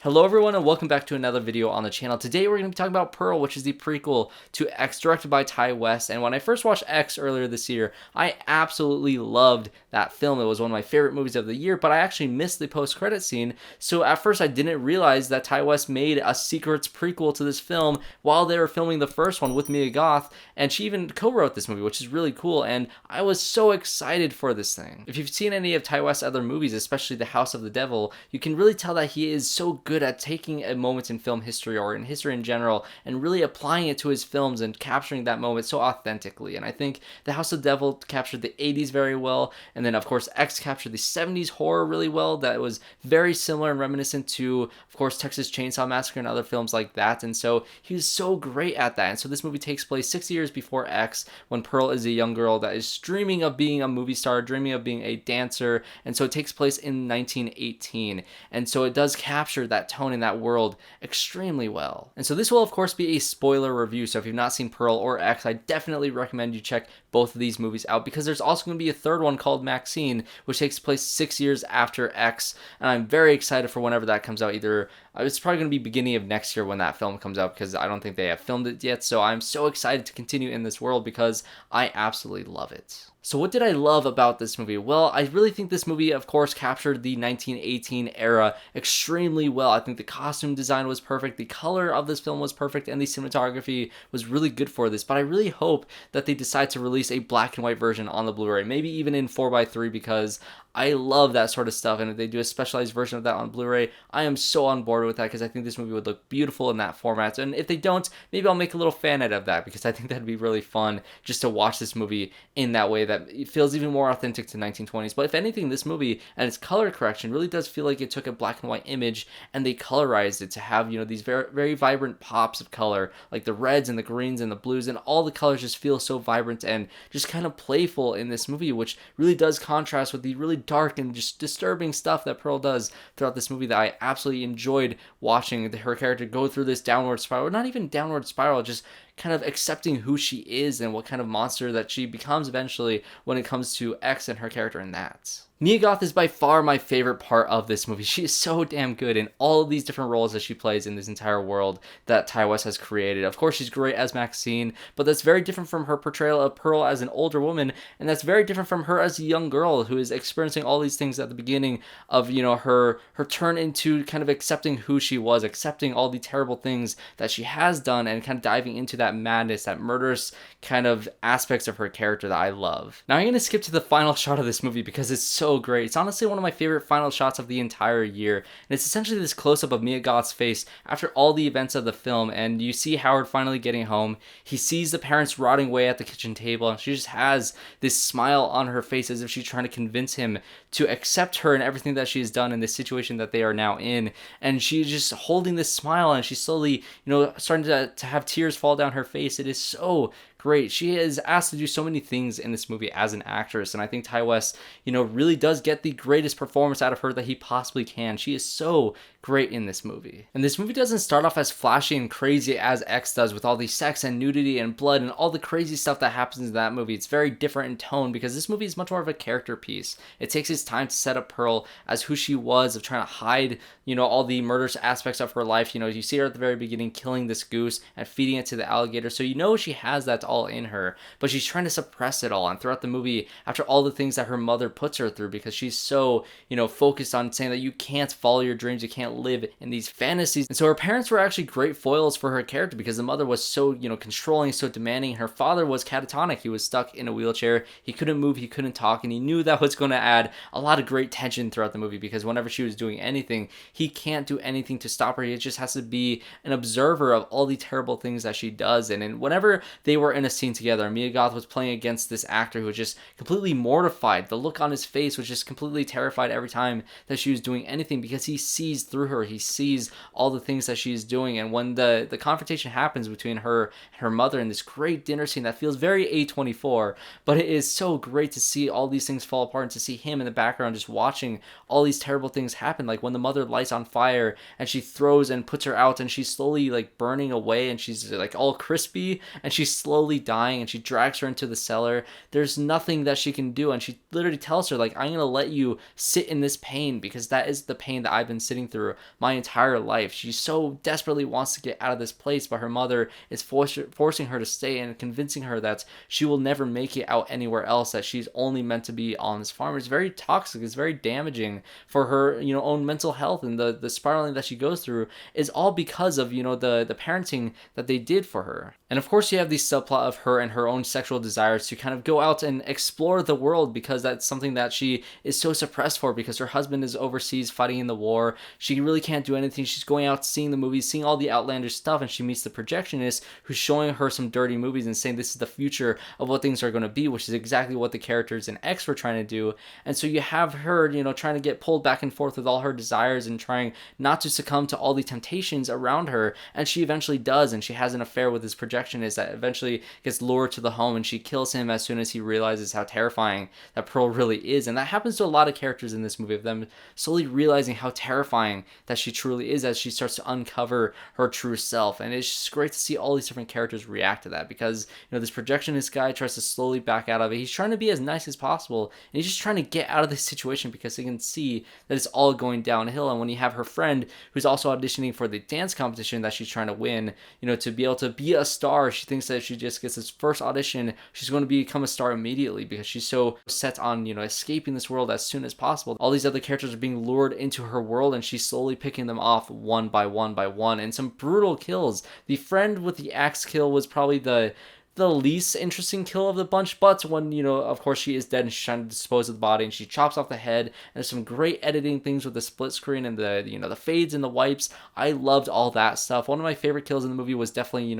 Hello everyone and welcome back to another video on the channel. Today we're going to be talking about Pearl, which is the prequel to X, directed by Ti West. And when I first watched X earlier this year, I absolutely loved that film. It was one of my favorite movies of the year, but I actually missed the post-credit scene. So at first I didn't realize that Ti West made a secret prequel to this film while they were filming the first one with Mia Goth, and she even co-wrote this movie, which is really cool, and I was so excited for this thing. If you've seen any of Ti West's other movies, especially The House of the Devil, you can really tell that he is so good at taking a moment in film history or in history in general and really applying it to his films and capturing that moment so authentically. And I think The House of the Devil captured the 80s very well, and then of course X captured the 70s horror really well. That was very similar and reminiscent to, of course, Texas Chainsaw Massacre and other films like that, and so he was so great at that. And so this movie takes place 6 years before X, when Pearl is a young girl that is dreaming of being a movie star, dreaming of being a dancer, and so it takes place in 1918, and so it does capture that tone in that world extremely well. And so this will of course be a spoiler review, so if you've not seen Pearl or X, I definitely recommend you check both of these movies out, because there's also going to be a third one called Maxine, which takes place 6 years after X, and I'm very excited for whenever that comes out. Either it's probably going to be beginning of next year when that film comes out, because I don't think they have filmed it yet, so I'm so excited to continue in this world because I absolutely love it. So what did I love about this movie? Well, I really think this movie, of course, captured the 1918 era extremely well. I think the costume design was perfect, the color of this film was perfect, and the cinematography was really good for this. But I really hope that they decide to release a black and white version on the Blu-ray, maybe even in 4:3, because I love that sort of stuff, and if they do a specialized version of that on Blu-ray, I am so on board with that, because I think this movie would look beautiful in that format. And if they don't, maybe I'll make a little fan edit of that, because I think that'd be really fun just to watch this movie in that way that it feels even more authentic to 1920s. But if anything, this movie and its color correction really does feel like it took a black and white image and they colorized it to have, you know, these very, very vibrant pops of color, like the reds and the greens and the blues, and all the colors just feel so vibrant and just kind of playful in this movie, which really does contrast with the really dark and just disturbing stuff that Pearl does throughout this movie that I absolutely enjoyed watching her character go through this downward spiral, or not even downward spiral, just kind of accepting who she is and what kind of monster that she becomes eventually when it comes to X and her character in that. Mia Goth is by far my favorite part of this movie. She is so damn good in all of these different roles that she plays in this entire world that Ti West has created. Of course, she's great as Maxine, but that's very different from her portrayal of Pearl as an older woman, and that's very different from her as a young girl who is experiencing all these things at the beginning of, you know, her turn into kind of accepting who she was, accepting all the terrible things that she has done, and kind of diving into that madness, that murderous kind of aspects of her character that I love. Now I'm going to skip to the final shot of this movie because it's so great. It's honestly one of my favorite final shots of the entire year, and it's essentially this close-up of Mia Goth's face after all the events of the film, and you see Howard finally getting home. He sees the parents rotting away at the kitchen table, and she just has this smile on her face as if she's trying to convince him to accept her and everything that she's done in this situation that they are now in, and she's just holding this smile, and she's slowly, you know, starting to have tears fall down her face. It is so great. She is asked to do so many things in this movie as an actress, and I think Ti West, you know, really does get the greatest performance out of her that he possibly can. She is so great in this movie. And this movie doesn't start off as flashy and crazy as X does, with all the sex and nudity and blood and all the crazy stuff that happens in that movie. It's very different in tone because this movie is much more of a character piece. It takes its time to set up Pearl as who she was, of trying to hide, you know, all the murderous aspects of her life. You know, you see her at the very beginning killing this goose and feeding it to the alligator, so you know she has that all in her, but she's trying to suppress it all. And throughout the movie, after all the things that her mother puts her through, because she's so, you know, focused on saying that you can't follow your dreams, you can't live in these fantasies. And so her parents were actually great foils for her character, because the mother was so, you know, controlling, so demanding. Her father was catatonic. He was stuck in a wheelchair. He couldn't move, he couldn't talk, and he knew that was going to add a lot of great tension throughout the movie, because whenever she was doing anything, he can't do anything to stop her. He just has to be an observer of all the terrible things that she does. And whenever they were in a scene together, Mia Goth was playing against this actor who was just completely mortified. The look on his face was just completely terrified every time that she was doing anything, because he sees through her. He sees all the things that she's doing. And when the confrontation happens between her and her mother in this great dinner scene that feels very A24, but it is so great to see all these things fall apart and to see him in the background just watching all these terrible things happen. Like when the mother lights on fire and she throws and puts her out, and she's slowly like burning away, and she's like all crispy, and she's slowly slowly dying and she drags her into the cellar. There's nothing that she can do, and she literally tells her, like, I'm gonna let you sit in this pain because that is the pain that I've been sitting through my entire life. She so desperately wants to get out of this place, but her mother is forcing her to stay and convincing her that she will never make it out anywhere else, that she's only meant to be on this farm. It's very toxic. It's very damaging for her, own mental health, and the spiraling that she goes through is all because of, the parenting that they did for her. And of course you have the subplot of her and her own sexual desires to kind of go out and explore the world, because that's something that she is so suppressed for, because her husband is overseas fighting in the war. She really can't do anything. She's going out, seeing the movies, seeing all the outlandish stuff, and she meets the projectionist who's showing her some dirty movies and saying this is the future of what things are going to be, which is exactly what the characters in X were trying to do. And so you have her, trying to get pulled back and forth with all her desires and trying not to succumb to all the temptations around her, and she eventually does, and she has an affair with this projectionist that eventually gets lured to the home, and she kills him as soon as he realizes how terrifying that Pearl really is. And that happens to a lot of characters in this movie, of them slowly realizing how terrifying that she truly is as she starts to uncover her true self. And it's just great to see all these different characters react to that, because this projectionist guy tries to slowly back out of it. He's trying to be as nice as possible, and he's just trying to get out of this situation because he can see that it's all going downhill. And when you have her friend who's also auditioning for the dance competition that she's trying to win, to be able to be a star, she thinks that if she just gets this first audition, she's going to become a star immediately, because she's so set on, escaping this world as soon as possible. All these other characters are being lured into her world, and she's slowly picking them off one by one by one, and some brutal kills. The friend with the axe kill was probably the least interesting kill of the bunch, but when, of course she is dead and she's trying to dispose of the body and she chops off the head, and there's some great editing things with the split screen and the fades and the wipes. I loved all that stuff. One of my favorite kills in the movie was definitely,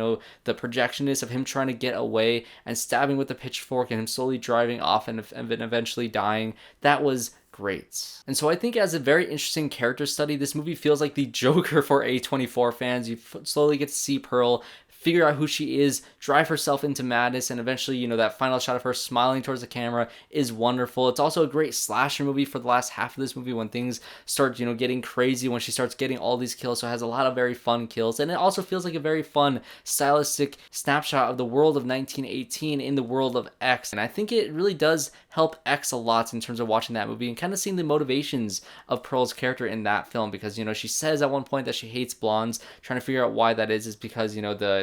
the projectionist, of him trying to get away and stabbing with the pitchfork and him slowly driving off and eventually dying. That was great. And so I think as a very interesting character study, this movie feels like the Joker for A24 fans. You slowly get to see Pearl figure out who she is, drive herself into madness, and eventually, that final shot of her smiling towards the camera is wonderful. It's also a great slasher movie for the last half of this movie when things start, getting crazy, when she starts getting all these kills. So it has a lot of very fun kills, and it also feels like a very fun, stylistic snapshot of the world of 1918 in the world of X. And I think it really does help X a lot in terms of watching that movie and kind of seeing the motivations of Pearl's character in that film, because, she says at one point that she hates blondes. Trying to figure out why that is because,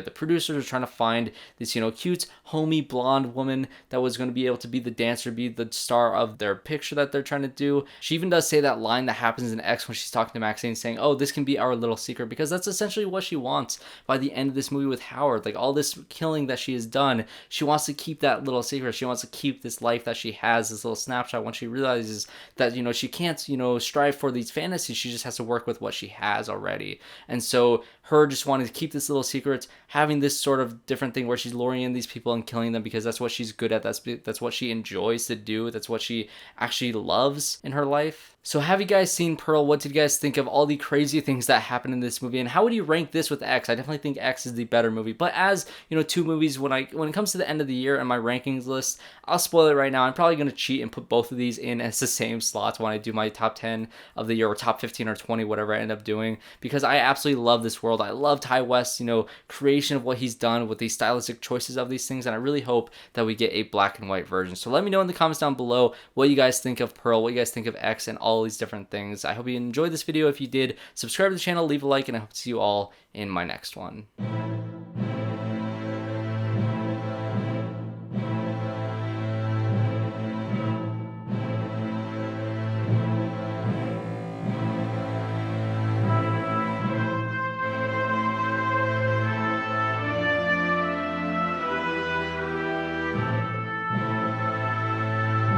the producers are trying to find this, cute, homey, blonde woman that was going to be able to be the dancer, be the star of their picture that they're trying to do. She even does say that line that happens in X when she's talking to Maxine, saying, oh, this can be our little secret, because that's essentially what she wants by the end of this movie with Howard. Like, all this killing that she has done, she wants to keep that little secret. She wants to keep this life that she has, this little snapshot, when she realizes that, she can't, strive for these fantasies. She just has to work with what she has already. And so her just wanting to keep this little secret, having this sort of different thing where she's luring in these people and killing them because that's what she's good at, that's what she enjoys to do, that's what she actually loves in her life. So have you guys seen Pearl? What did you guys think of all the crazy things that happened in this movie, and how would you rank this with X? I definitely think X is the better movie, but as two movies, when it comes to the end of the year and my rankings list, I'll spoil it right now. I'm probably going to cheat and put both of these in as the same slots when I do my top 10 of the year, or top 15 or 20, whatever I end up doing, because I absolutely love this world. I love Ty West's creation of what he's done with the stylistic choices of these things, and I really hope that we get a black and white version. So let me know in the comments down below what you guys think of Pearl, what you guys think of X, and all these different things. I hope you enjoyed this video. If you did, subscribe to the channel, leave a like, and I hope to see you all in my next one.